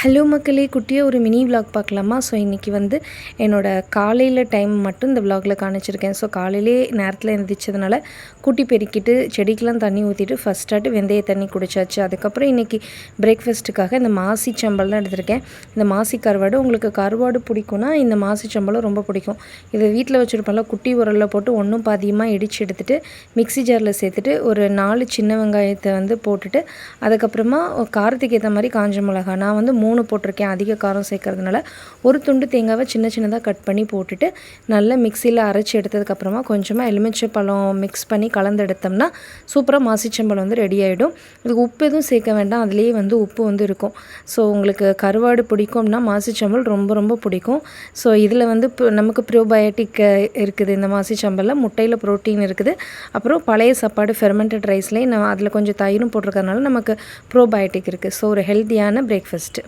Hello மக்களே, குட்டியாக ஒரு மினி விலாக் பார்க்கலாமா? ஸோ இன்றைக்கி வந்து என்னோடய காலையில் டைம் மட்டும் இந்த விலாகில் காணிச்சிருக்கேன். ஸோ காலையிலே நேரத்தில் எழுந்திரிச்சதுனால கூட்டி பெருக்கிட்டு செடிக்கெலாம் தண்ணி ஊற்றிட்டு ஃபஸ்ட்டாட்டு வெந்தய தண்ணி குடிச்சாச்சு. அதுக்கப்புறம் இன்றைக்கி பிரேக்ஃபாஸ்ட்டுக்காக இந்த மாசி சம்பல் தான் எடுத்திருக்கேன். இந்த மாசி கருவாடு, உங்களுக்கு கருவாடு பிடிக்கும்னா இந்த மாசி சம்பலும் ரொம்ப பிடிக்கும். இதை வீட்டில் வச்சுருப்பேன்ல, குட்டி உரலில் போட்டு ஒன்றும் பாதியமாக இடித்து எடுத்துகிட்டு மிக்ஸி ஜாரில் சேர்த்துட்டு ஒரு 4 சின்ன வெங்காயத்தை வந்து போட்டுட்டு அதுக்கப்புறமா காரத்துக்கு ஏற்ற மாதிரி காஞ்ச மிளகா, நான் வந்து 3 போட்டிருக்கேன். அதிக காரம் சேர்க்கறதுனால ஒரு துண்டு தேங்காவை சின்ன சின்னதாக கட் பண்ணி போட்டுட்டு நல்லா மிக்சியில் அரைச்சி எடுத்ததுக்கப்புறமா கொஞ்சமாக எலுமிச்சை பழம் மிக்ஸ் பண்ணி கலந்து எடுத்தோம்னா சூப்பராக மாசிச்சம்பழம் வந்து ரெடி ஆகிடும். இதுக்கு உப்பு எதுவும் சேர்க்க வேண்டாம், அதுலேயே வந்து உப்பு வந்து இருக்கும். ஸோ உங்களுக்கு கருவாடு பிடிக்கும்னா மாசிச்சம்பல் ரொம்ப ரொம்ப பிடிக்கும். ஸோ இதில் வந்து நமக்கு ப்ரோபயோட்டிக் இருக்குது. இந்த மாசிச்சம்பலில் முட்டையில் ப்ரோட்டீன் இருக்குது. அப்புறம் பழைய சாப்பாடு ஃபெர்மெண்டட் ரைஸ்லேயே நான் அதில் கொஞ்சம் தயிரும் போட்டிருக்கறதுனால நமக்கு ப்ரோபயோட்டிக் இருக்குது. ஸோ ஒரு ஹெல்த்தியான பிரேக்ஃபாஸ்ட்டு.